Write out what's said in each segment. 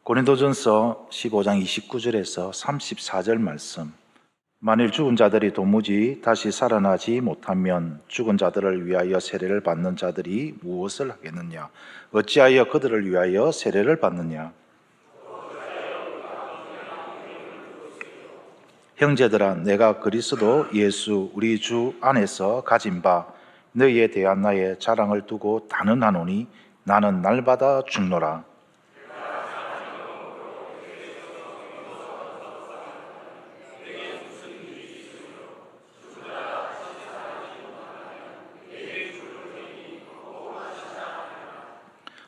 고린도전서 15장 29절에서 34절 말씀. 만일 죽은 자들이 도무지 다시 살아나지 못하면 죽은 자들을 위하여 세례를 받는 자들이 무엇을 하겠느냐? 어찌하여 그들을 위하여 세례를 받느냐? 형제들아, 내가 그리스도 예수 우리 주 안에서 가진 바 너희에 대한 나의 자랑을 두고 단언하노니 나는 날마다 죽노라.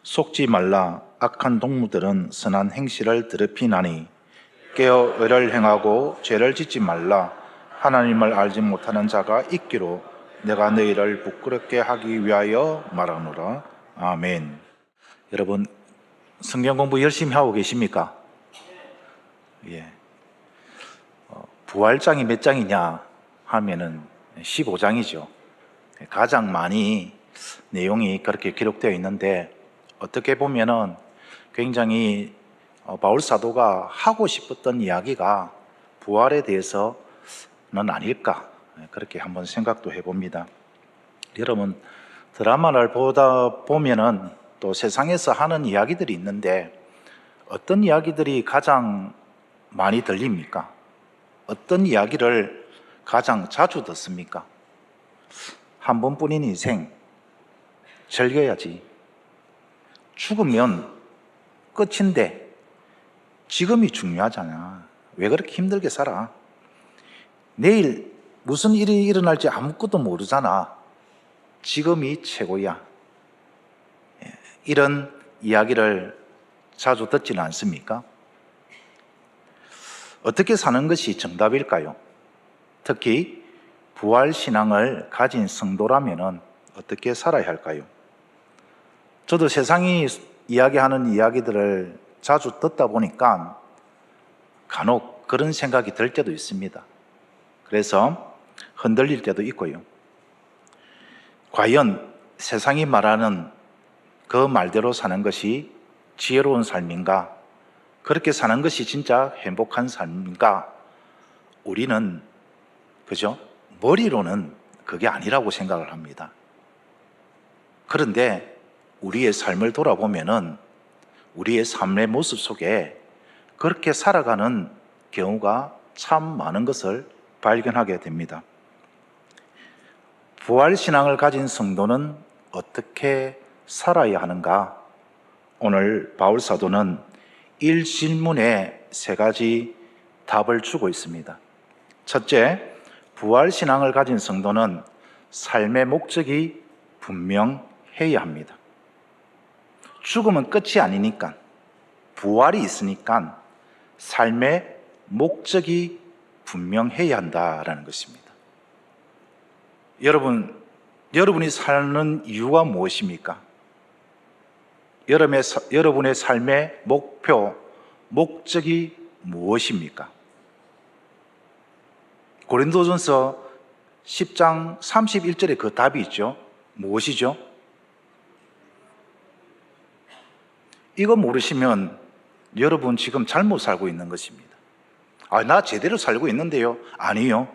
속지 말라. 악한 동무들은 선한 행실을 더럽히나니 깨어 의를 행하고 죄를 짓지 말라. 하나님을 알지 못하는 자가 있기로 내가 너희를 부끄럽게 하기 위하여 말하노라. 아멘. 여러분, 성경 공부 열심히 하고 계십니까? 예. 부활장이 몇 장이냐 하면은 15장이죠. 가장 많이 내용이 그렇게 기록되어 있는데, 어떻게 보면은 굉장히 바울 사도가 하고 싶었던 이야기가 부활에 대해서는 아닐까, 그렇게 한번 생각도 해봅니다. 여러분, 드라마를 보다 보면은 또 세상에서 하는 이야기들이 있는데 어떤 이야기들이 가장 많이 들립니까? 어떤 이야기를 가장 자주 듣습니까? 한 번뿐인 인생 즐겨야지. 죽으면 끝인데 지금이 중요하잖아. 왜 그렇게 힘들게 살아? 내일 무슨 일이 일어날지 아무것도 모르잖아. 지금이 최고야. 이런 이야기를 자주 듣지는 않습니까? 어떻게 사는 것이 정답일까요? 특히 부활신앙을 가진 성도라면 어떻게 살아야 할까요? 저도 세상이 이야기하는 이야기들을 자주 듣다 보니까 간혹 그런 생각이 들 때도 있습니다. 그래서 흔들릴 때도 있고요. 과연 세상이 말하는 그 말대로 사는 것이 지혜로운 삶인가? 그렇게 사는 것이 진짜 행복한 삶인가? 우리는 그죠? 머리로는 그게 아니라고 생각을 합니다. 그런데 우리의 삶을 돌아보면은 우리의 삶의 모습 속에 그렇게 살아가는 경우가 참 많은 것을 발견하게 됩니다. 부활신앙을 가진 성도는 어떻게 살아야 하는가? 오늘 바울 사도는 1질문에 3가지 답을 주고 있습니다. 첫째, 부활신앙을 가진 성도는 삶의 목적이 분명해야 합니다. 죽음은 끝이 아니니까, 부활이 있으니까 삶의 목적이 분명해야 한다라는 것입니다. 여러분이 사는 이유가 무엇입니까? 여러분의 삶의 목표, 목적이 무엇입니까? 고린도전서 10장 31절에 그 답이 있죠. 무엇이죠? 이거 모르시면 여러분 지금 잘못 살고 있는 것입니다. 나 제대로 살고 있는데요. 아니요.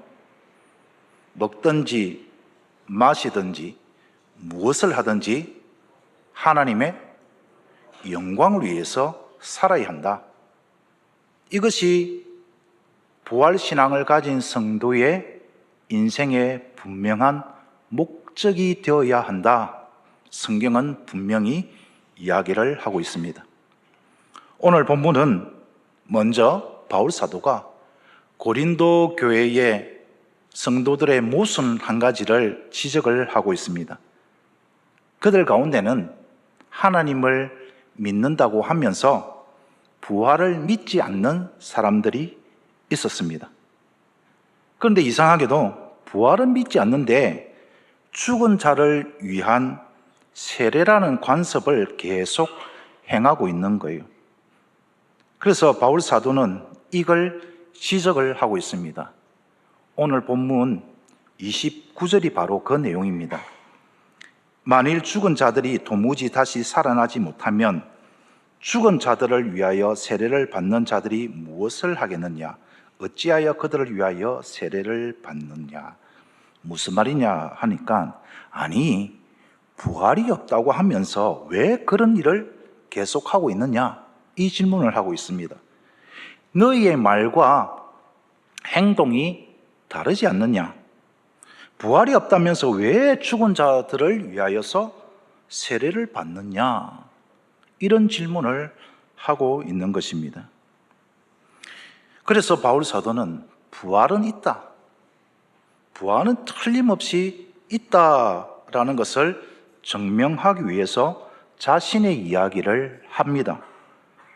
먹든지 마시든지 무엇을 하든지 하나님의 영광을 위해서 살아야 한다. 이것이 부활신앙을 가진 성도의 인생의 분명한 목적이 되어야 한다. 성경은 분명히 이야기를 하고 있습니다. 오늘 본문은 먼저 바울 사도가 고린도 교회의 성도들의 모순 한 가지를 지적을 하고 있습니다. 그들 가운데는 하나님을 믿는다고 하면서 부활을 믿지 않는 사람들이 있었습니다. 그런데 이상하게도 부활은 믿지 않는데 죽은 자를 위한 세례라는 관습을 계속 행하고 있는 거예요. 그래서 바울 사도는 이걸 지적을 하고 있습니다. 오늘 본문 29절이 바로 그 내용입니다. 만일 죽은 자들이 도무지 다시 살아나지 못하면 죽은 자들을 위하여 세례를 받는 자들이 무엇을 하겠느냐? 어찌하여 그들을 위하여 세례를 받느냐? 무슨 말이냐 하니까, 아니, 부활이 없다고 하면서 왜 그런 일을 계속하고 있느냐? 이 질문을 하고 있습니다. 너희의 말과 행동이 다르지 않느냐? 부활이 없다면서 왜 죽은 자들을 위하여서 세례를 받느냐? 이런 질문을 하고 있는 것입니다. 그래서 바울 사도는 부활은 있다, 부활은 틀림없이 있다라는 것을 증명하기 위해서 자신의 이야기를 합니다.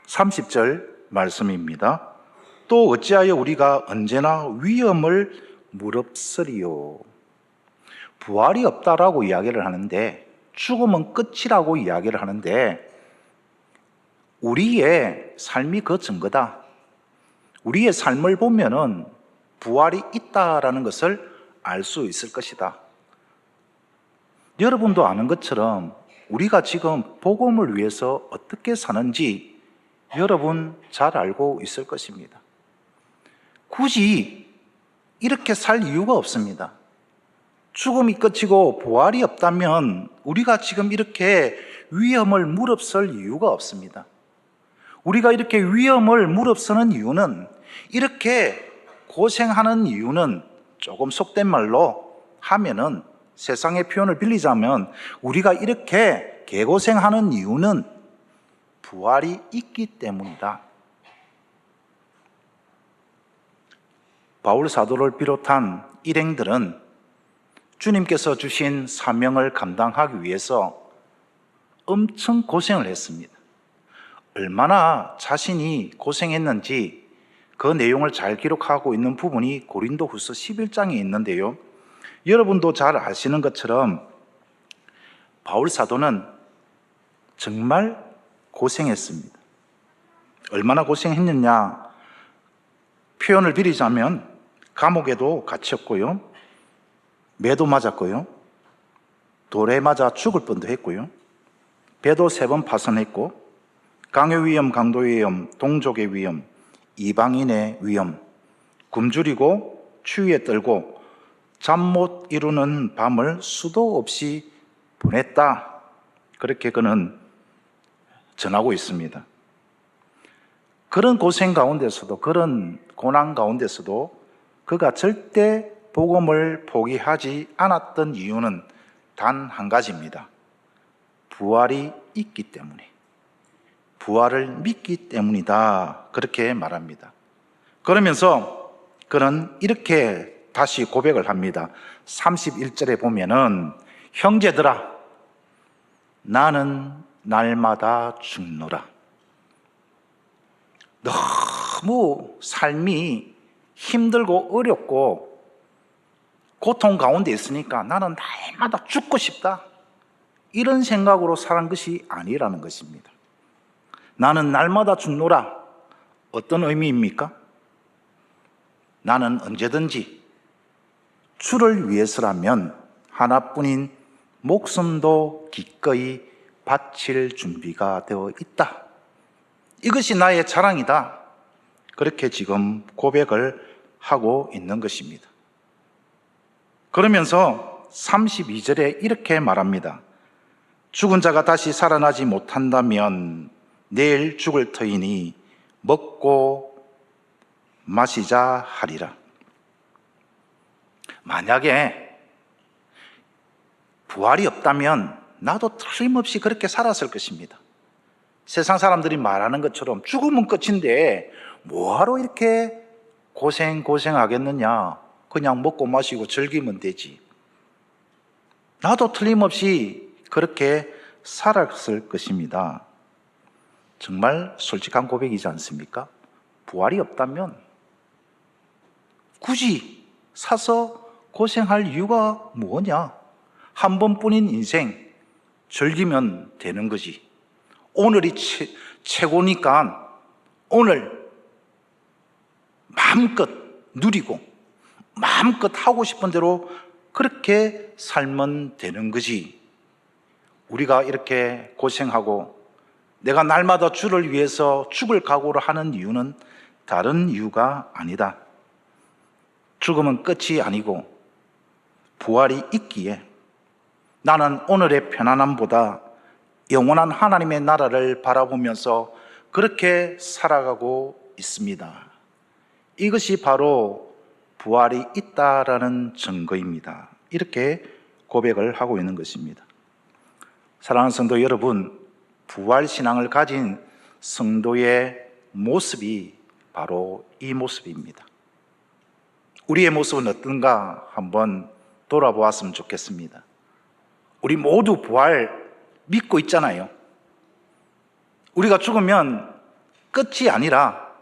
30절 말씀입니다. 또 어찌하여 우리가 언제나 위험을 무릅쓰리요? 부활이 없다라고 이야기를 하는데, 죽음은 끝이라고 이야기를 하는데, 우리의 삶이 그 증거다. 우리의 삶을 보면은 부활이 있다라는 것을 알 수 있을 것이다. 여러분도 아는 것처럼 우리가 지금 복음을 위해서 어떻게 사는지 여러분 잘 알고 있을 것입니다. 굳이 이렇게 살 이유가 없습니다. 죽음이 끝이고 부활이 없다면 우리가 지금 이렇게 위험을 무릅쓸 이유가 없습니다. 우리가 이렇게 위험을 무릅쓰는 이유는, 이렇게 고생하는 이유는, 조금 속된 말로 하면은, 세상의 표현을 빌리자면 우리가 이렇게 개고생하는 이유는 부활이 있기 때문이다. 바울 사도를 비롯한 일행들은 주님께서 주신 사명을 감당하기 위해서 엄청 고생을 했습니다. 얼마나 자신이 고생했는지 그 내용을 잘 기록하고 있는 부분이 고린도후서 11장에 있는데요. 여러분도 잘 아시는 것처럼 바울 사도는 정말 고생했습니다. 얼마나 고생했느냐, 표현을 빌리자면 감옥에도 갇혔고요, 매도 맞았고요, 돌에 맞아 죽을 뻔도 했고요, 배도 3번 파손했고, 강요 위험, 강도 위험, 동족의 위험, 이방인의 위험, 굶주리고 추위에 떨고 잠 못 이루는 밤을 수도 없이 보냈다. 그렇게 그는 전하고 있습니다. 그런 고생 가운데서도, 그런 고난 가운데서도 그가 절대 복음을 포기하지 않았던 이유는 단 한 가지입니다. 부활이 있기 때문에, 부활을 믿기 때문이다. 그렇게 말합니다. 그러면서 그는 이렇게 다시 고백을 합니다. 31절에 보면은, 형제들아, 나는 날마다 죽노라. 너무 삶이 힘들고 어렵고 고통 가운데 있으니까 나는 날마다 죽고 싶다, 이런 생각으로 살은 것이 아니라는 것입니다. 나는 날마다 죽노라. 어떤 의미입니까? 나는 언제든지 주를 위해서라면 하나뿐인 목숨도 기꺼이 바칠 준비가 되어 있다. 이것이 나의 자랑이다. 그렇게 지금 고백을 하고 있는 것입니다. 그러면서 32절에 이렇게 말합니다. 죽은 자가 다시 살아나지 못한다면 내일 죽을 터이니 먹고 마시자 하리라. 만약에 부활이 없다면 나도 틀림없이 그렇게 살았을 것입니다. 세상 사람들이 말하는 것처럼 죽으면 끝인데 뭐하러 이렇게 고생하겠느냐, 그냥 먹고 마시고 즐기면 되지. 나도 틀림없이 그렇게 살았을 것입니다. 정말 솔직한 고백이지 않습니까? 부활이 없다면 굳이 사서 고생할 이유가 뭐냐? 한 번뿐인 인생 즐기면 되는 거지. 오늘이 최고니까 오늘 마음껏 누리고 마음껏 하고 싶은 대로 그렇게 살면 되는 거지. 우리가 이렇게 고생하고 내가 날마다 주를 위해서 죽을 각오를 하는 이유는 다른 이유가 아니다. 죽음은 끝이 아니고 부활이 있기에 나는 오늘의 편안함보다 영원한 하나님의 나라를 바라보면서 그렇게 살아가고 있습니다. 이것이 바로 부활이 있다라는 증거입니다. 이렇게 고백을 하고 있는 것입니다. 사랑하는 성도 여러분, 부활 신앙을 가진 성도의 모습이 바로 이 모습입니다. 우리의 모습은 어떤가 한번 돌아보았으면 좋겠습니다. 우리 모두 부활 믿고 있잖아요. 우리가 죽으면 끝이 아니라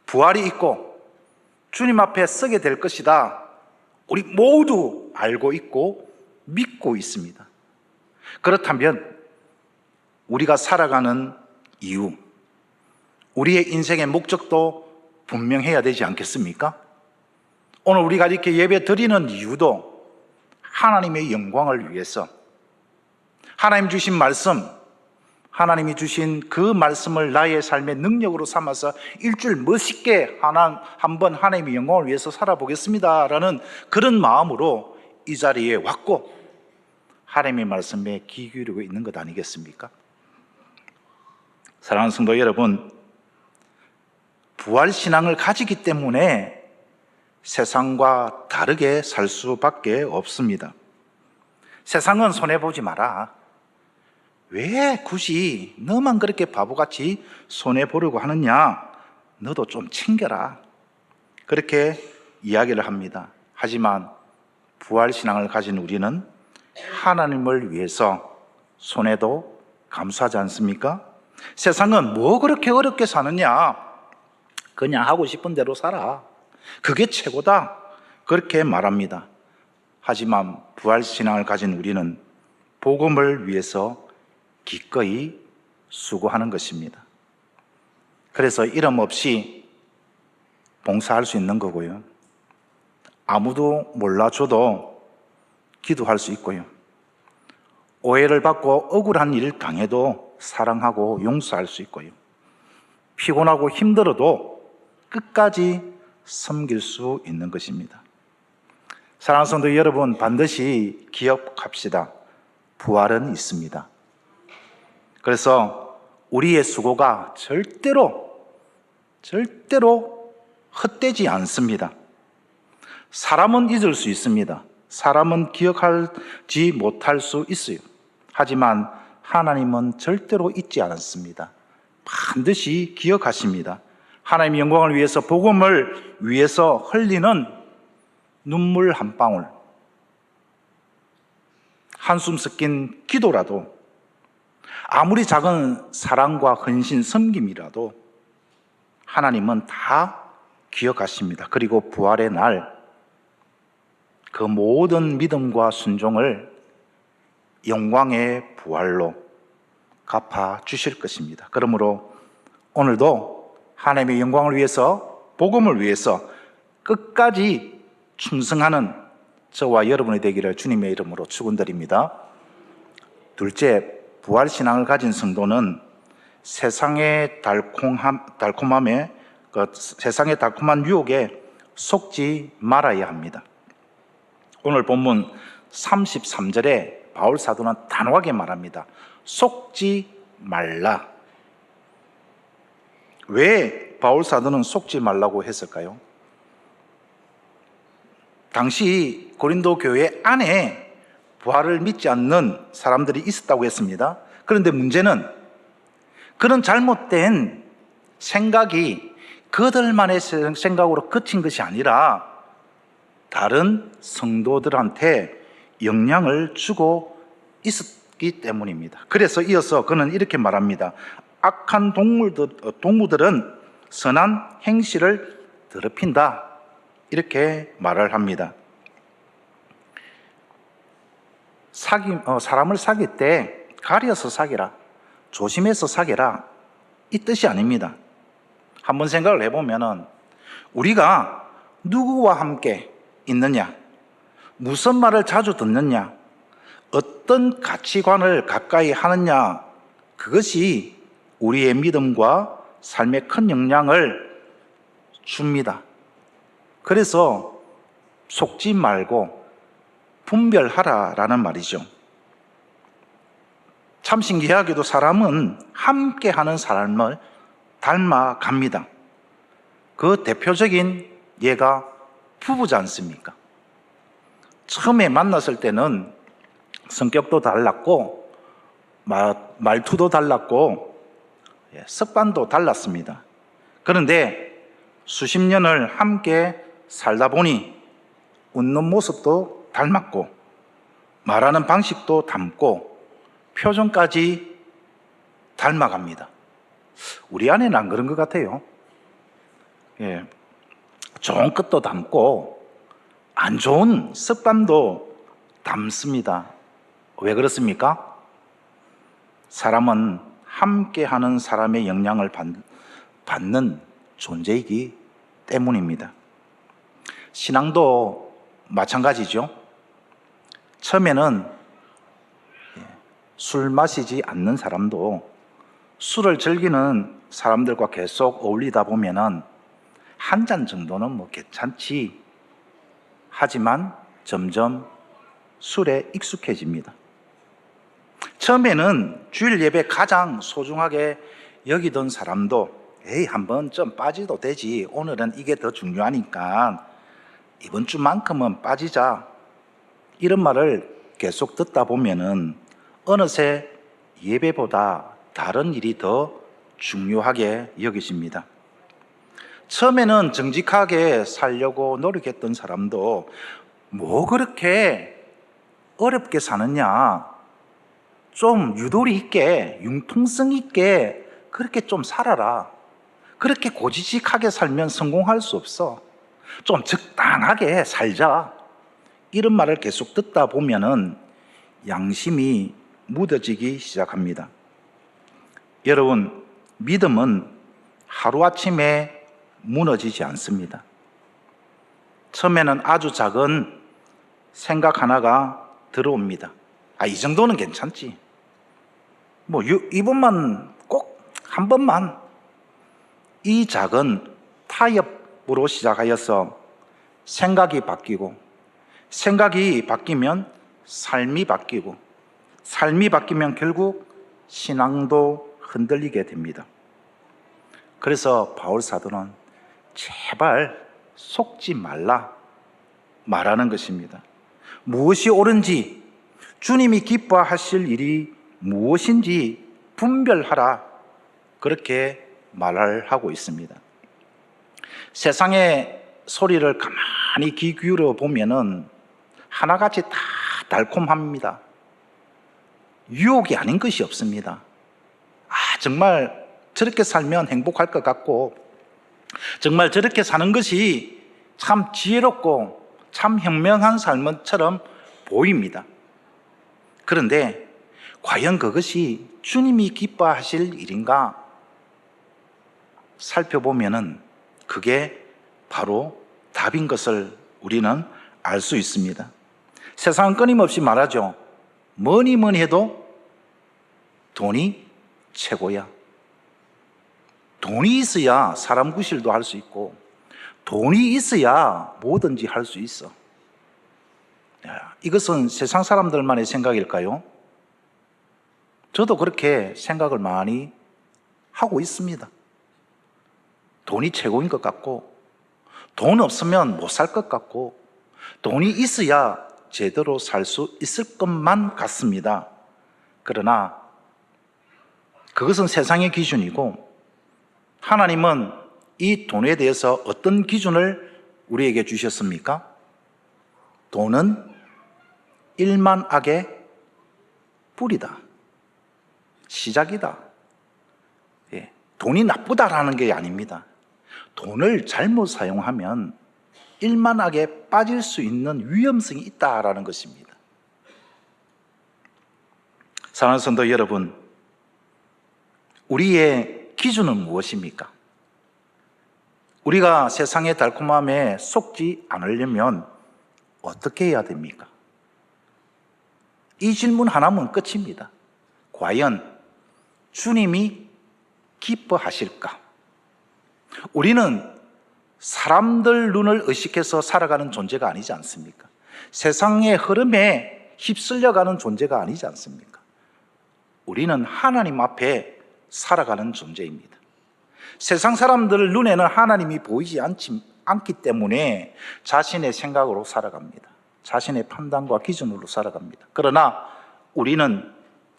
부활이 있고 주님 앞에 서게 될 것이다. 우리 모두 알고 있고 믿고 있습니다. 그렇다면 우리가 살아가는 이유, 우리의 인생의 목적도 분명해야 되지 않겠습니까? 오늘 우리가 이렇게 예배 드리는 이유도 하나님의 영광을 위해서, 하나님 주신 말씀, 하나님이 주신 그 말씀을 나의 삶의 능력으로 삼아서 일주일 멋있게 한번 하나님의 영광을 위해서 살아보겠습니다 라는 그런 마음으로 이 자리에 왔고 하나님의 말씀에 귀 기울이고 있는 것 아니겠습니까? 사랑하는 성도 여러분, 부활신앙을 가지기 때문에 세상과 다르게 살 수밖에 없습니다. 세상은 손해보지 마라. 왜 굳이 너만 그렇게 바보같이 손해보려고 하느냐? 너도 좀 챙겨라. 그렇게 이야기를 합니다. 하지만 부활신앙을 가진 우리는 하나님을 위해서 손해도 감수하지 않습니까? 세상은 뭐 그렇게 어렵게 사느냐? 그냥 하고 싶은 대로 살아. 그게 최고다. 그렇게 말합니다. 하지만 부활신앙을 가진 우리는 복음을 위해서 기꺼이 수고하는 것입니다. 그래서 이름 없이 봉사할 수 있는 거고요. 아무도 몰라줘도 기도할 수 있고요. 오해를 받고 억울한 일 당해도 사랑하고 용서할 수 있고요. 피곤하고 힘들어도 끝까지 섬길 수 있는 것입니다. 사랑하는 성도 여러분, 반드시 기억합시다. 부활은 있습니다. 그래서 우리의 수고가 절대로 헛되지 않습니다. 사람은 잊을 수 있습니다. 사람은 기억하지 못할 수 있어요. 하지만 하나님은 절대로 잊지 않습니다. 반드시 기억하십니다. 하나님의 영광을 위해서, 복음을 위해서 흘리는 눈물 한 방울, 한숨 섞인 기도라도, 아무리 작은 사랑과 헌신, 섬김이라도 하나님은 다 기억하십니다. 그리고 부활의 날 그 모든 믿음과 순종을 영광의 부활로 갚아 주실 것입니다. 그러므로 오늘도 하나님의 영광을 위해서, 복음을 위해서 끝까지 충성하는 저와 여러분이 되기를 주님의 이름으로 축원드립니다. 둘째, 부활신앙을 가진 성도는 세상의 달콤함에, 세상의 달콤한 유혹에 속지 말아야 합니다. 오늘 본문 33절에 바울 사도는 단호하게 말합니다. 속지 말라. 왜 바울 사도는 속지 말라고 했을까요? 당시 고린도 교회 안에 부활을 믿지 않는 사람들이 있었다고 했습니다. 그런데 문제는 그런 잘못된 생각이 그들만의 생각으로 그친 것이 아니라 다른 성도들한테 영향을 주고 있었기 때문입니다. 그래서 이어서 그는 이렇게 말합니다. 악한 동무들은 선한 행실을 더럽힌다. 이렇게 말을 합니다. 사람을 사귈 때 가려서 사귀라, 조심해서 사귀라, 이 뜻이 아닙니다. 한번 생각을 해보면 우리가 누구와 함께 있느냐, 무슨 말을 자주 듣느냐, 어떤 가치관을 가까이 하느냐, 그것이 우리의 믿음과 삶에 큰 영향을 줍니다. 그래서 속지 말고 분별하라라는 말이죠. 참 신기하게도 사람은 함께하는 삶을 닮아갑니다. 그 대표적인 예가 부부지 않습니까? 처음에 만났을 때는 성격도 달랐고 말투도 달랐고 습관도 달랐습니다. 그런데 수십 년을 함께 살다 보니 웃는 모습도 닮았고 말하는 방식도 닮고 표정까지 닮아갑니다. 우리 아내는 안 그런 것 같아요. 좋은 것도 닮고 안 좋은 습관도 닮습니다. 왜 그렇습니까? 사람은 함께하는 사람의 영향을 받는 존재이기 때문입니다. 신앙도 마찬가지죠. 처음에는 술 마시지 않는 사람도 술을 즐기는 사람들과 계속 어울리다 보면은 한 잔 정도는 뭐 괜찮지 하지만 점점 술에 익숙해집니다. 처음에는 주일 예배 가장 소중하게 여기던 사람도 한번 좀 빠지도 되지, 오늘은 이게 더 중요하니까 이번 주만큼은 빠지자, 이런 말을 계속 듣다 보면은 어느새 예배보다 다른 일이 더 중요하게 여기십니다. 처음에는 정직하게 살려고 노력했던 사람도 뭐 그렇게 어렵게 사느냐, 좀 유도리 있게 융통성 있게 그렇게 좀 살아라, 그렇게 고지식하게 살면 성공할 수 없어, 좀 적당하게 살자, 이런 말을 계속 듣다 보면은 양심이 무뎌지기 시작합니다. 여러분, 믿음은 하루아침에 무너지지 않습니다. 처음에는 아주 작은 생각 하나가 들어옵니다. 이 정도는 괜찮지, 뭐 이번만 꼭 한 번만, 이 작은 타협으로 시작하여서 생각이 바뀌고, 생각이 바뀌면 삶이 바뀌고, 삶이 바뀌면 결국 신앙도 흔들리게 됩니다. 그래서 바울 사도는 제발 속지 말라 말하는 것입니다. 무엇이 옳은지, 주님이 기뻐하실 일이 무엇인지 분별하라, 그렇게 말하고 있습니다. 세상의 소리를 가만히 귀 기울여 보면은 하나같이 다 달콤합니다. 유혹이 아닌 것이 없습니다. 정말 저렇게 살면 행복할 것 같고, 정말 저렇게 사는 것이 참 지혜롭고 참 현명한 삶처럼 보입니다. 그런데 과연 그것이 주님이 기뻐하실 일인가 살펴보면은 그게 바로 답인 것을 우리는 알 수 있습니다. 세상은 끊임없이 말하죠. 뭐니 해도 돈이 최고야. 돈이 있어야 사람 구실도 할 수 있고, 돈이 있어야 뭐든지 할 수 있어. 이것은 세상 사람들만의 생각일까요? 저도 그렇게 생각을 많이 하고 있습니다. 돈이 최고인 것 같고, 돈 없으면 못 살 것 같고, 돈이 있어야 제대로 살 수 있을 것만 같습니다. 그러나 그것은 세상의 기준이고, 하나님은 이 돈에 대해서 어떤 기준을 우리에게 주셨습니까? 돈은 일만 악의 뿌리다, 시작이다. 돈이 나쁘다라는 게 아닙니다. 돈을 잘못 사용하면 일만하게 빠질 수 있는 위험성이 있다라는 것입니다. 사랑하는 성도 여러분, 우리의 기준은 무엇입니까? 우리가 세상의 달콤함에 속지 않으려면 어떻게 해야 됩니까? 이 질문 하나면 끝입니다. 과연 주님이 기뻐하실까? 우리는 사람들 눈을 의식해서 살아가는 존재가 아니지 않습니까? 세상의 흐름에 휩쓸려가는 존재가 아니지 않습니까? 우리는 하나님 앞에 살아가는 존재입니다. 세상 사람들 눈에는 하나님이 보이지 않기 때문에 자신의 생각으로 살아갑니다. 자신의 판단과 기준으로 살아갑니다. 그러나 우리는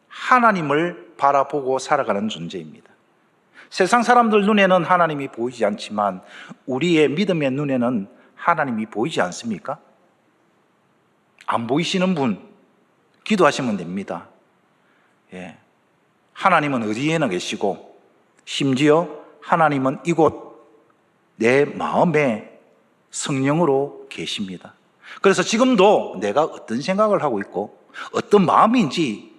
하나님을 바라보고 살아가는 존재입니다. 세상 사람들 눈에는 하나님이 보이지 않지만 우리의 믿음의 눈에는 하나님이 보이지 않습니까? 안 보이시는 분 기도하시면 됩니다. 예. 하나님은 어디에나 계시고 심지어 하나님은 이곳 내 마음에 성령으로 계십니다. 그래서 지금도 내가 어떤 생각을 하고 있고 어떤 마음인지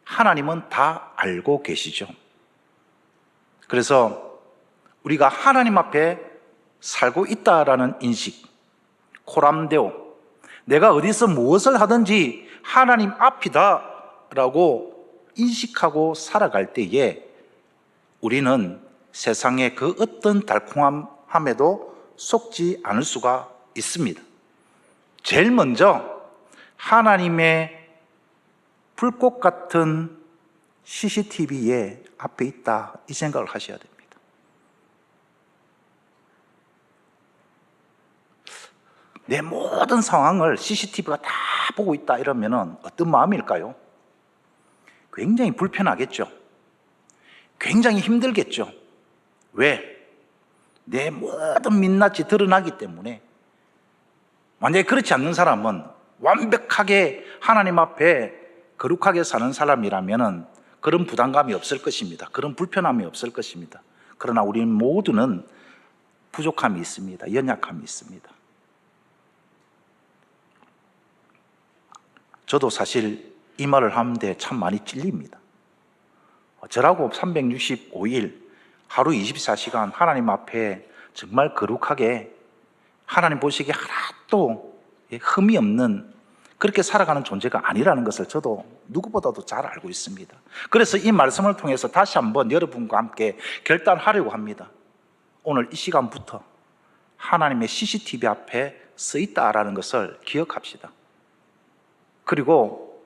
하나님은 다 알고 계시죠. 그래서 우리가 하나님 앞에 살고 있다라는 인식, 코람데오, 내가 어디서 무엇을 하든지 하나님 앞이다라고 인식하고 살아갈 때에 우리는 세상의 그 어떤 달콤함에도 속지 않을 수가 있습니다. 제일 먼저 하나님의 불꽃 같은 CCTV에 앞에 있다, 이 생각을 하셔야 됩니다. 내 모든 상황을 CCTV가 다 보고 있다 이러면 어떤 마음일까요? 굉장히 불편하겠죠. 굉장히 힘들겠죠. 왜? 내 모든 민낯이 드러나기 때문에. 만약에 그렇지 않는 사람은 완벽하게 하나님 앞에 거룩하게 사는 사람이라면 그런 부담감이 없을 것입니다. 그런 불편함이 없을 것입니다. 그러나 우리 모두는 부족함이 있습니다. 연약함이 있습니다. 저도 사실 이 말을 하는데 참 많이 찔립니다. 저라고 365일 하루 24시간 하나님 앞에 정말 거룩하게 하나님 보시기에 하나도 흠이 없는 그렇게 살아가는 존재가 아니라는 것을 저도 누구보다도 잘 알고 있습니다. 그래서 이 말씀을 통해서 다시 한번 여러분과 함께 결단하려고 합니다. 오늘 이 시간부터 하나님의 CCTV 앞에 서 있다라는 것을 기억합시다. 그리고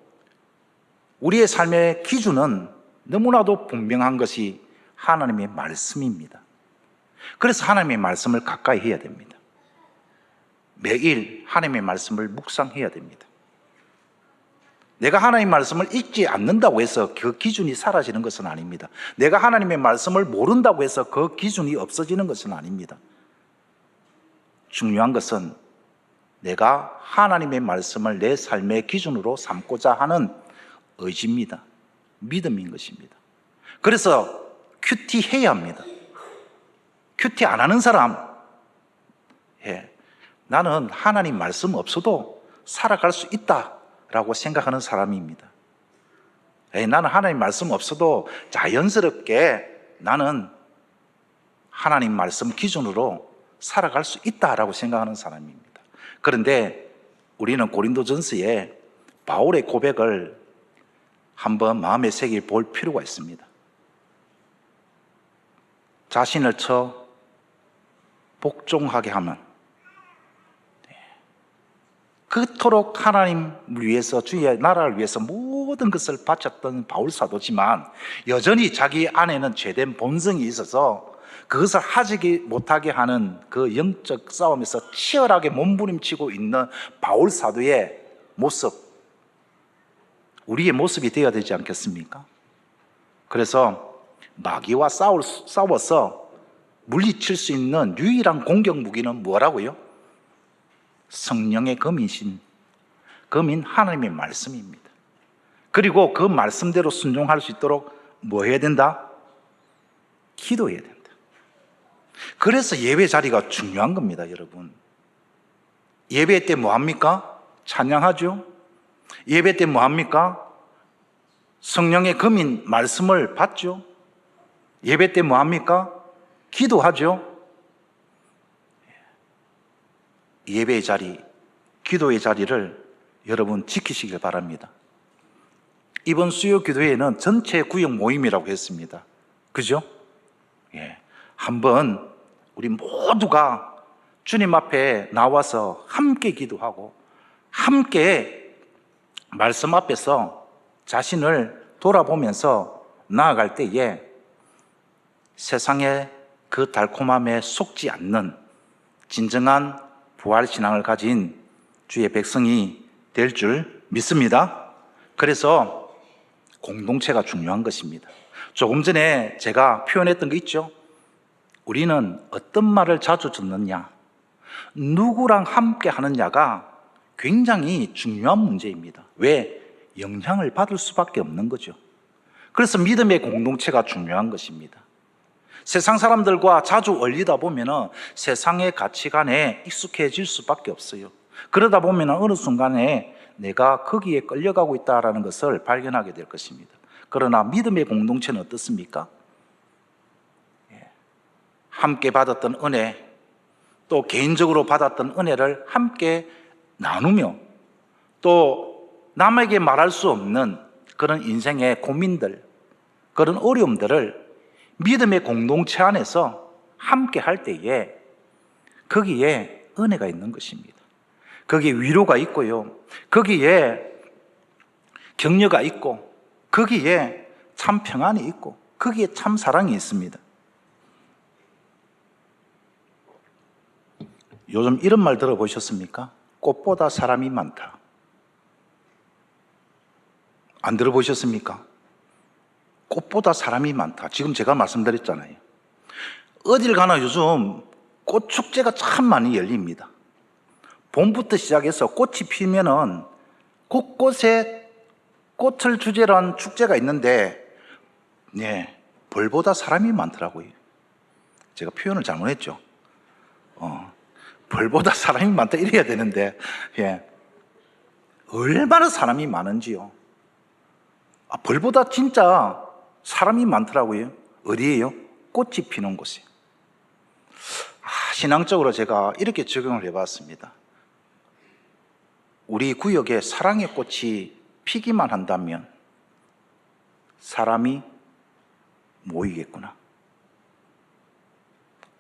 우리의 삶의 기준은 너무나도 분명한 것이 하나님의 말씀입니다. 그래서 하나님의 말씀을 가까이 해야 됩니다. 매일 하나님의 말씀을 묵상해야 됩니다. 내가 하나님의 말씀을 읽지 않는다고 해서 그 기준이 사라지는 것은 아닙니다. 내가 하나님의 말씀을 모른다고 해서 그 기준이 없어지는 것은 아닙니다. 중요한 것은 내가 하나님의 말씀을 내 삶의 기준으로 삼고자 하는 의지입니다. 믿음인 것입니다. 그래서 큐티 해야 합니다. 큐티 안 하는 사람, 나는 하나님 말씀 없어도 살아갈 수 있다라고 생각하는 사람입니다. 나는 하나님 말씀 없어도 자연스럽게 나는 하나님 말씀 기준으로 살아갈 수 있다라고 생각하는 사람입니다. 그런데 우리는 고린도전서에 바울의 고백을 한번 마음에 새겨 볼 필요가 있습니다. 자신을 쳐 복종하게 하면 그토록 하나님을 위해서 주의 나라를 위해서 모든 것을 바쳤던 바울 사도지만 여전히 자기 안에는 죄된 본성이 있어서 그것을 하지 못하게 하는 그 영적 싸움에서 치열하게 몸부림치고 있는 바울 사도의 모습, 우리의 모습이 되어야 되지 않겠습니까? 그래서 마귀와 싸워서 물리칠 수 있는 유일한 공격 무기는 뭐라고요? 성령의 검이신 검인 하나님의 말씀입니다. 그리고 그 말씀대로 순종할 수 있도록 뭐 해야 된다? 기도해야 된다. 그래서 예배 자리가 중요한 겁니다, 여러분. 예배 때 뭐 합니까? 찬양하죠. 예배 때 뭐 합니까? 성령의 검인 말씀을 받죠. 예배 때 뭐 합니까? 기도하죠. 예배의 자리, 기도의 자리를 여러분 지키시길 바랍니다. 이번 수요 기도회는 전체 구역 모임이라고 했습니다. 그죠? 한번 우리 모두가 주님 앞에 나와서 함께 기도하고 함께 말씀 앞에서 자신을 돌아보면서 나아갈 때에 세상의 그 달콤함에 속지 않는 진정한 부활신앙을 가진 주의 백성이 될 줄 믿습니다. 그래서 공동체가 중요한 것입니다. 조금 전에 제가 표현했던 거 있죠? 우리는 어떤 말을 자주 듣느냐, 누구랑 함께 하느냐가 굉장히 중요한 문제입니다. 왜? 영향을 받을 수밖에 없는 거죠. 그래서 믿음의 공동체가 중요한 것입니다. 세상 사람들과 자주 어울리다 보면 세상의 가치관에 익숙해질 수밖에 없어요. 그러다 보면 어느 순간에 내가 거기에 끌려가고 있다는 것을 발견하게 될 것입니다. 그러나 믿음의 공동체는 어떻습니까? 함께 받았던 은혜, 또 개인적으로 받았던 은혜를 함께 나누며 또 남에게 말할 수 없는 그런 인생의 고민들, 그런 어려움들을 믿음의 공동체 안에서 함께 할 때에 거기에 은혜가 있는 것입니다. 거기에 위로가 있고요, 거기에 격려가 있고, 거기에 참 평안이 있고, 거기에 참 사랑이 있습니다. 요즘 이런 말 들어보셨습니까? 꽃보다 사람이 많다. 안 들어보셨습니까? 꽃보다 사람이 많다. 지금 제가 말씀드렸잖아요. 어딜 가나 요즘 꽃 축제가 참 많이 열립니다. 봄부터 시작해서 꽃이 피면은 곳곳에 꽃을 주제로 한 축제가 있는데, 벌보다 사람이 많더라고요. 제가 표현을 잘못했죠. 벌보다 사람이 많다 이래야 되는데, 얼마나 사람이 많은지요. 벌보다 진짜 사람이 많더라고요. 어디에요? 꽃이 피는 곳에. 신앙적으로 제가 이렇게 적용을 해봤습니다. 우리 구역에 사랑의 꽃이 피기만 한다면 사람이 모이겠구나.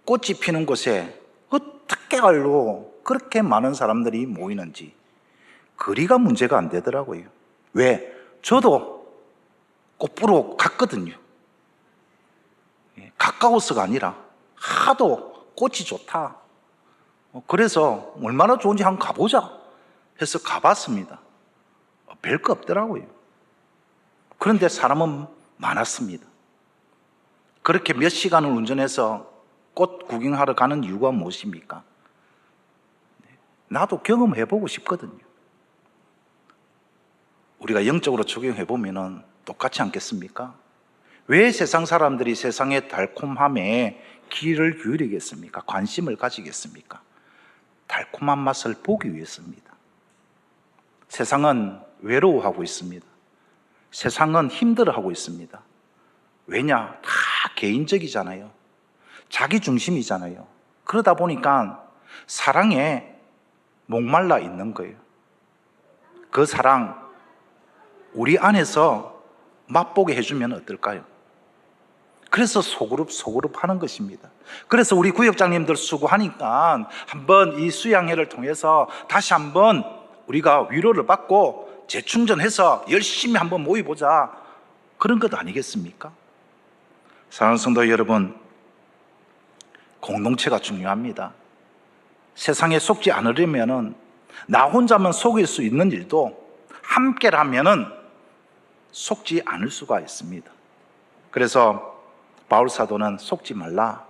꽃이 피는 곳에 어떻게 알고 그렇게 많은 사람들이 모이는지 거리가 문제가 안 되더라고요. 왜? 저도 꽃 보러 갔거든요. 가까워서가 아니라 하도 꽃이 좋다. 그래서 얼마나 좋은지 한번 가보자 해서 가봤습니다. 별거 없더라고요. 그런데 사람은 많았습니다. 그렇게 몇 시간을 운전해서 꽃 구경하러 가는 이유가 무엇입니까? 나도 경험해보고 싶거든요. 우리가 영적으로 적용해보면 똑같지 않겠습니까? 왜 세상 사람들이 세상의 달콤함에 귀를 기울이겠습니까? 관심을 가지겠습니까? 달콤한 맛을 보기 위해서입니다. 세상은 외로워하고 있습니다. 세상은 힘들어하고 있습니다. 왜냐? 다 개인적이잖아요. 자기 중심이잖아요. 그러다 보니까 사랑에 목말라 있는 거예요. 그 사랑 우리 안에서 맛보게 해주면 어떨까요? 그래서 소그룹 하는 것입니다. 그래서 우리 구역장님들 수고하니까 한번 이 수양회를 통해서 다시 한번 우리가 위로를 받고 재충전해서 열심히 한번 모여보자, 그런 것 아니겠습니까? 사랑하는 성도 여러분, 공동체가 중요합니다. 세상에 속지 않으려면 나 혼자만 속일 수 있는 일도 함께라면 속지 않을 수가 있습니다. 그래서 바울 사도는 속지 말라,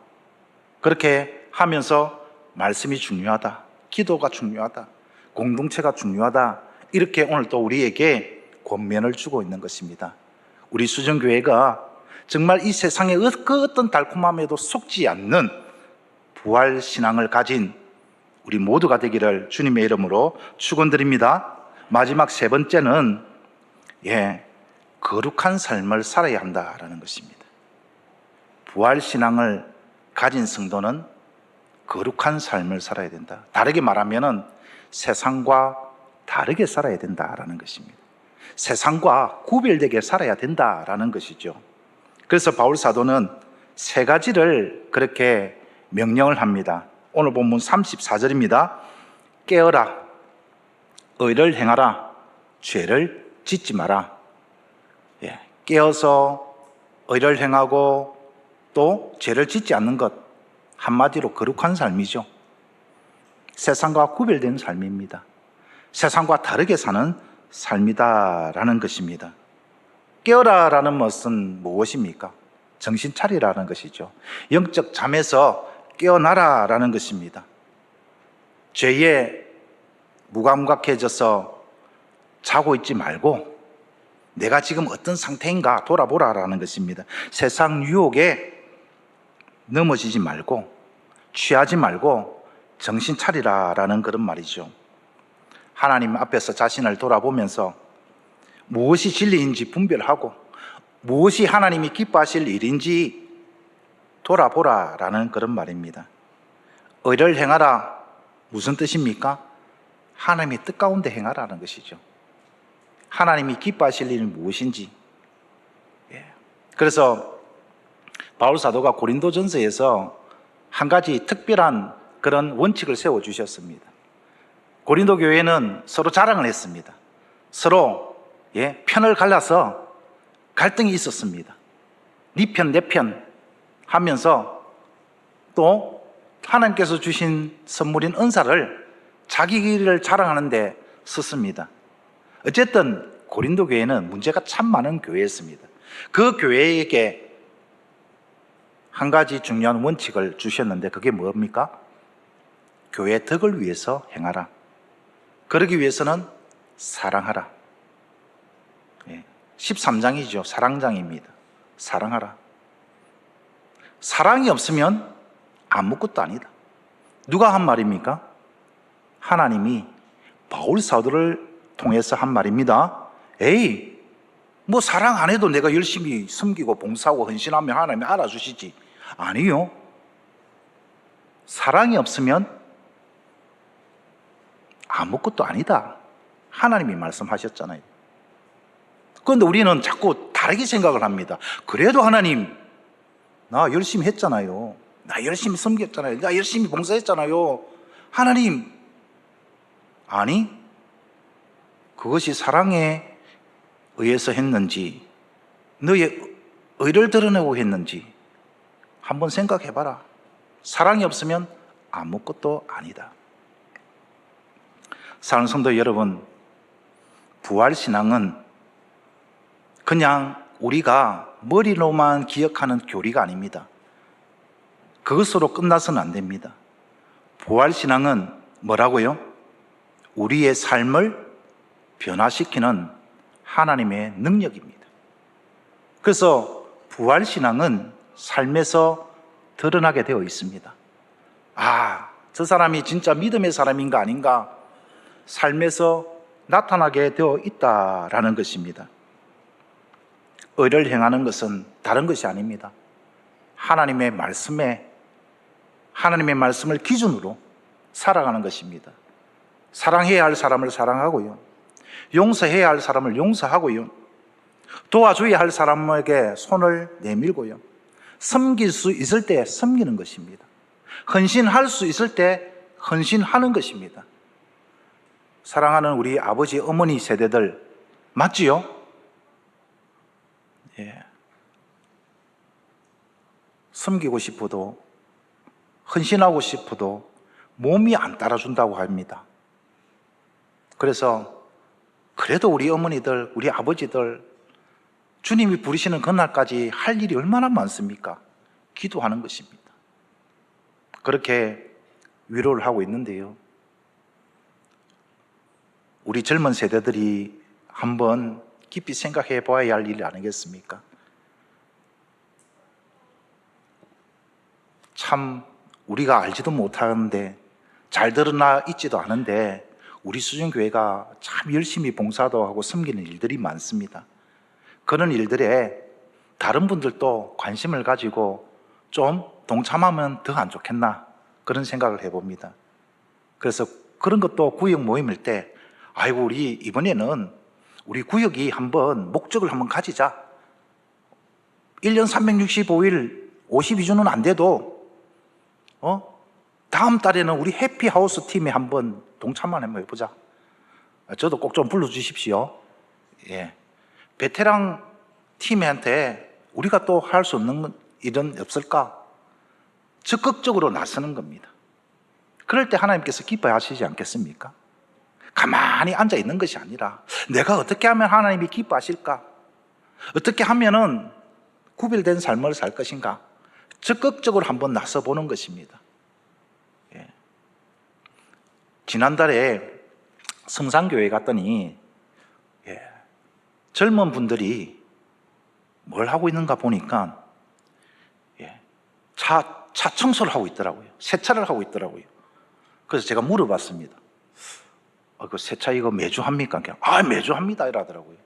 그렇게 하면서 말씀이 중요하다, 기도가 중요하다, 공동체가 중요하다, 이렇게 오늘 또 우리에게 권면을 주고 있는 것입니다. 우리 수정교회가 정말 이 세상의 그 어떤 달콤함에도 속지 않는 부활신앙을 가진 우리 모두가 되기를 주님의 이름으로 축원드립니다. 마지막 세 번째는 거룩한 삶을 살아야 한다라는 것입니다. 부활신앙을 가진 성도는 거룩한 삶을 살아야 된다. 다르게 말하면 세상과 다르게 살아야 된다라는 것입니다. 세상과 구별되게 살아야 된다라는 것이죠. 그래서 바울 사도는 세 가지를 그렇게 명령을 합니다. 오늘 본문 34절입니다. 깨어라, 의를 행하라, 죄를 짓지 마라. 깨어서 의를 행하고 또 죄를 짓지 않는 것, 한마디로 거룩한 삶이죠. 세상과 구별된 삶입니다. 세상과 다르게 사는 삶이다라는 것입니다. 깨어라라는 것은 무엇입니까? 정신 차리라는 것이죠. 영적 잠에서 깨어나라라는 것입니다. 죄에 무감각해져서 자고 있지 말고 내가 지금 어떤 상태인가 돌아보라라는 것입니다. 세상 유혹에 넘어지지 말고 취하지 말고 정신 차리라라는 그런 말이죠. 하나님 앞에서 자신을 돌아보면서 무엇이 진리인지 분별하고 무엇이 하나님이 기뻐하실 일인지 돌아보라라는 그런 말입니다. 의를 행하라, 무슨 뜻입니까? 하나님의 뜻 가운데 행하라는 것이죠. 하나님이 기뻐하실 일은 무엇인지. 그래서 바울 사도가 고린도전서에서 한 가지 특별한 그런 원칙을 세워주셨습니다. 고린도 교회는 서로 자랑을 했습니다. 서로 편을 갈라서 갈등이 있었습니다. 네 편, 내 편 하면서 또 하나님께서 주신 선물인 은사를 자기 길을 자랑하는 데 썼습니다. 어쨌든 고린도 교회는 문제가 참 많은 교회였습니다. 그 교회에게 한 가지 중요한 원칙을 주셨는데 그게 뭡니까? 교회의 덕을 위해서 행하라. 그러기 위해서는 사랑하라. 13장이죠. 사랑장입니다. 사랑하라. 사랑이 없으면 아무것도 아니다. 누가 한 말입니까? 하나님이 바울 사도를 통해서 한 말입니다. 에이, 뭐 사랑 안 해도 내가 열심히 섬기고 봉사하고 헌신하면 하나님이 알아주시지. 아니요. 사랑이 없으면 아무것도 아니다. 하나님이 말씀하셨잖아요. 그런데 우리는 자꾸 다르게 생각을 합니다. 그래도 하나님, 나 열심히 했잖아요. 나 열심히 섬겼잖아요. 나 열심히 봉사했잖아요. 하나님, 아니, 그것이 사랑에 의해서 했는지 너의 의를 드러내고 했는지 한번 생각해봐라. 사랑이 없으면 아무것도 아니다. 사랑하는 성도 여러분, 부활신앙은 그냥 우리가 머리로만 기억하는 교리가 아닙니다. 그것으로 끝나서는 안 됩니다. 부활신앙은 뭐라고요? 우리의 삶을 변화시키는 하나님의 능력입니다. 그래서 부활신앙은 삶에서 드러나게 되어 있습니다. 아, 저 사람이 진짜 믿음의 사람인가 아닌가 삶에서 나타나게 되어 있다라는 것입니다. 의를 행하는 것은 다른 것이 아닙니다. 하나님의 말씀을 기준으로 살아가는 것입니다. 사랑해야 할 사람을 사랑하고요, 용서해야 할 사람을 용서하고요, 도와줘야 할 사람에게 손을 내밀고요, 섬길 수 있을 때 섬기는 것입니다. 헌신할 수 있을 때 헌신하는 것입니다. 사랑하는 우리 아버지, 어머니 세대들 맞지요? 섬기고 싶어도 헌신하고 싶어도 몸이 안 따라준다고 합니다. 그래서 그래도 우리 어머니들, 우리 아버지들 주님이 부르시는 그날까지 할 일이 얼마나 많습니까? 기도하는 것입니다. 그렇게 위로를 하고 있는데요, 우리 젊은 세대들이 한번 깊이 생각해 봐야 할 일 아니겠습니까? 참 우리가 알지도 못하는데 잘 드러나 있지도 않은데 우리 수준교회가 참 열심히 봉사도 하고 섬기는 일들이 많습니다. 그런 일들에 다른 분들도 관심을 가지고 좀 동참하면 더 안 좋겠나 그런 생각을 해봅니다. 그래서 그런 것도 구역 모임일 때 아이고 우리 이번에는 우리 구역이 한번 목적을 한번 가지자. 1년 365일 52주는 안 돼도 다음 달에는 우리 해피하우스 팀에 한번 동참만 한번 해보자. 저도 꼭 좀 불러주십시오. 예. 베테랑 팀한테 우리가 또 할 수 없는 일은 없을까? 적극적으로 나서는 겁니다. 그럴 때 하나님께서 기뻐하시지 않겠습니까? 가만히 앉아 있는 것이 아니라 내가 어떻게 하면 하나님이 기뻐하실까? 어떻게 하면은 구별된 삶을 살 것인가? 적극적으로 한번 나서 보는 것입니다. 예. 지난달에 성산교회 갔더니 젊은 분들이 뭘 하고 있는가 보니까 차 청소를 하고 있더라고요. 세차를 하고 있더라고요. 그래서 제가 물어봤습니다. 그 세차 이거 매주 합니까? 매주 합니다 이러더라고요.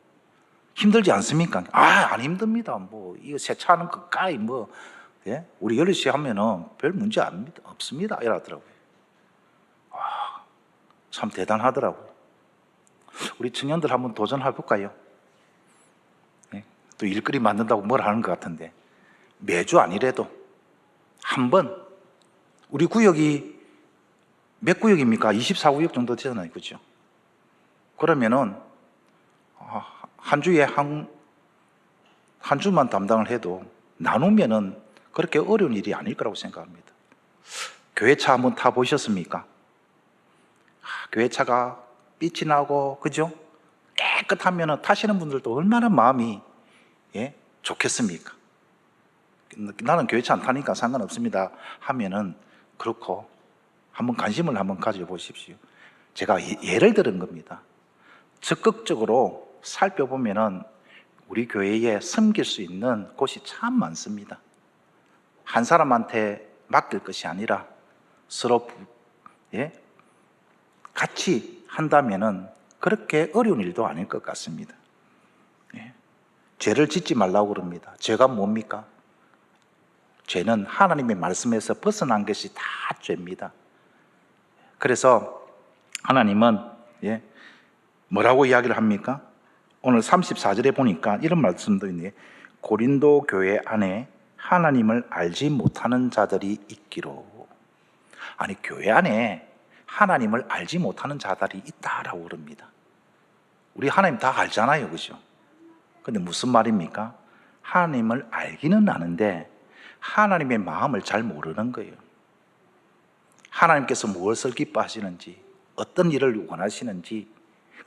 힘들지 않습니까? 안 힘듭니다. 뭐 이거 세차하는 것까지 우리 여럿이 하면은 별 문제 없습니다 이러더라고요. 참 대단하더라고요. 우리 청년들 한번 도전해 볼까요? 또 일거리 만든다고 뭘 하는 것 같은데 매주 아니래도 한번, 우리 구역이 몇 구역입니까? 24구역 정도 되잖아요. 그죠? 그러면은 한 주에 한 주만 담당을 해도 나누면은 그렇게 어려운 일이 아닐 거라고 생각합니다. 교회차 한번 타보셨습니까? 교회차가 빛이 나고 그죠? 깨끗하면은 타시는 분들도 얼마나 마음이 좋겠습니까? 나는 교회차 안 타니까 상관없습니다 하면은 그렇고 한번 관심을 한번 가져보십시오. 제가 예를 들은 겁니다. 적극적으로 살펴보면은 우리 교회에 섬길 수 있는 곳이 참 많습니다. 한 사람한테 맡길 것이 아니라 서로 같이 한다면은 그렇게 어려운 일도 아닐 것 같습니다. 죄를 짓지 말라고 그럽니다. 죄가 뭡니까? 죄는 하나님의 말씀에서 벗어난 것이 다 죄입니다. 그래서 하나님은 뭐라고 이야기를 합니까? 오늘 34절에 보니까 이런 말씀도 있네요. 고린도 교회 안에 하나님을 알지 못하는 자들이 있기로. 아니, 교회 안에 하나님을 알지 못하는 자들이 있다라고 그럽니다. 우리 하나님 다 알잖아요, 그죠? 근데 무슨 말입니까? 하나님을 알기는 아는데 하나님의 마음을 잘 모르는 거예요. 하나님께서 무엇을 기뻐하시는지, 어떤 일을 원하시는지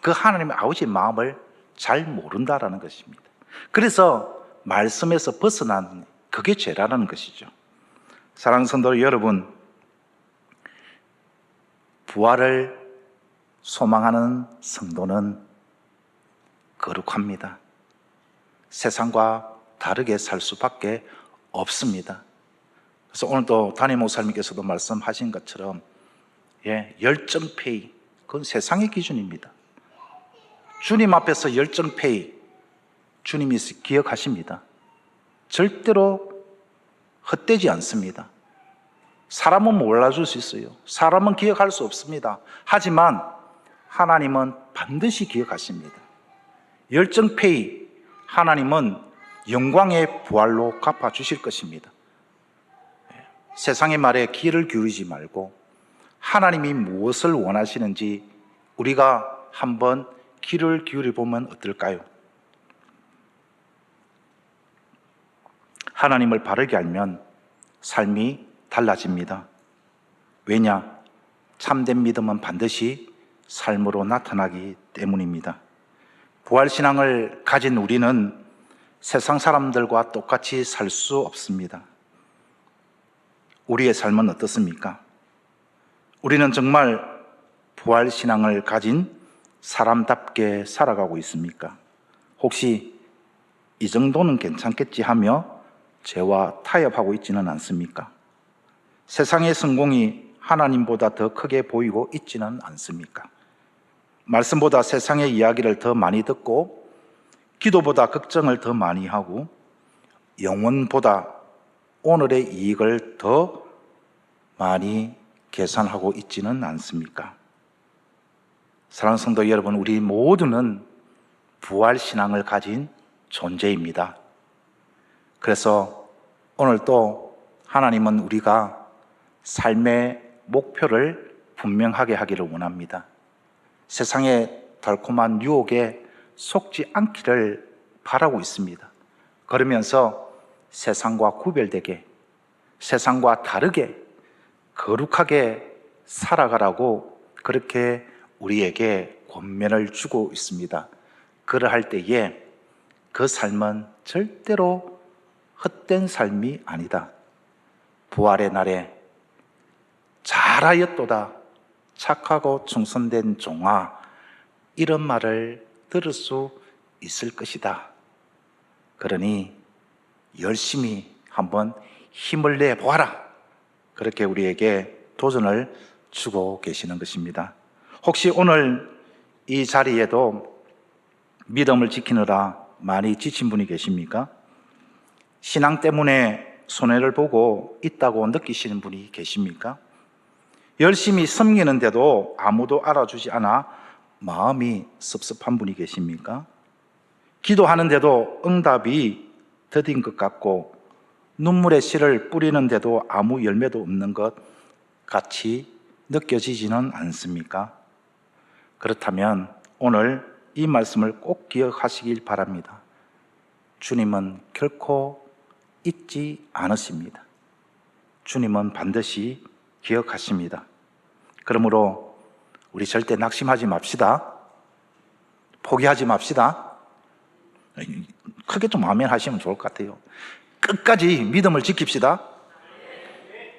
그 하나님의 아버지의 마음을 잘 모른다라는 것입니다. 그래서 말씀에서 벗어난 그게 죄라는 것이죠. 사랑하는 성도 여러분, 부활을 소망하는 성도는 거룩합니다. 세상과 다르게 살 수밖에 없습니다. 그래서 오늘도 담임 목사님께서도 말씀하신 것처럼 열정페이, 그건 세상의 기준입니다. 주님 앞에서 열정페이, 주님이 기억하십니다. 절대로 헛되지 않습니다. 사람은 몰라줄 수 있어요. 사람은 기억할 수 없습니다. 하지만 하나님은 반드시 기억하십니다. 열정페이, 하나님은 영광의 부활로 갚아주실 것입니다. 세상의 말에 귀를 기울이지 말고 하나님이 무엇을 원하시는지 우리가 한번 귀를 기울여 보면 어떨까요? 하나님을 바르게 알면 삶이 달라집니다. 왜냐? 참된 믿음은 반드시 삶으로 나타나기 때문입니다. 부활신앙을 가진 우리는 세상 사람들과 똑같이 살 수 없습니다. 우리의 삶은 어떻습니까? 우리는 정말 부활신앙을 가진 사람답게 살아가고 있습니까? 혹시 이 정도는 괜찮겠지 하며 죄와 타협하고 있지는 않습니까? 세상의 성공이 하나님보다 더 크게 보이고 있지는 않습니까? 말씀보다 세상의 이야기를 더 많이 듣고 기도보다 걱정을 더 많이 하고 영혼보다 오늘의 이익을 더 많이 계산하고 있지는 않습니까? 사랑하는 성도 여러분, 우리 모두는 부활신앙을 가진 존재입니다. 그래서 오늘 또 하나님은 우리가 삶의 목표를 분명하게 하기를 원합니다. 세상의 달콤한 유혹에 속지 않기를 바라고 있습니다. 그러면서 세상과 구별되게, 세상과 다르게 거룩하게 살아가라고 그렇게 우리에게 권면을 주고 있습니다. 그러할 때에 그 삶은 절대로 헛된 삶이 아니다. 부활의 날에 잘하였도다 착하고 충성된 종아, 이런 말을 들을 수 있을 것이다. 그러니 열심히 한번 힘을 내 보아라, 그렇게 우리에게 도전을 주고 계시는 것입니다. 혹시 오늘 이 자리에도 믿음을 지키느라 많이 지친 분이 계십니까? 신앙 때문에 손해를 보고 있다고 느끼시는 분이 계십니까? 열심히 섬기는데도 아무도 알아주지 않아 마음이 섭섭한 분이 계십니까? 기도하는데도 응답이 더딘 것 같고 눈물의 씨를 뿌리는데도 아무 열매도 없는 것 같이 느껴지지는 않습니까? 그렇다면 오늘 이 말씀을 꼭 기억하시길 바랍니다. 주님은 결코 잊지 않으십니다. 주님은 반드시 기억하십니다. 그러므로 우리 절대 낙심하지 맙시다. 포기하지 맙시다. 크게 좀 아멘 하시면 좋을 것 같아요. 끝까지 믿음을 지킵시다.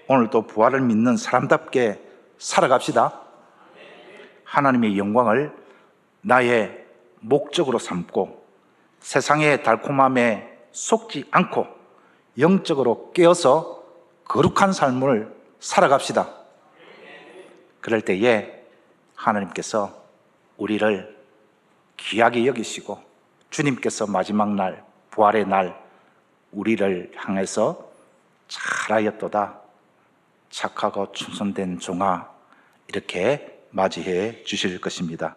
오늘 또 부활을 믿는 사람답게 살아갑시다. 하나님의 영광을 나의 목적으로 삼고 세상의 달콤함에 속지 않고 영적으로 깨어서 거룩한 삶을 살아갑시다. 그럴 때에 하나님께서 우리를 귀하게 여기시고 주님께서 마지막 날, 부활의 날 우리를 향해서 잘하였도다 착하고 충성된 종아, 이렇게 맞이해 주실 것입니다.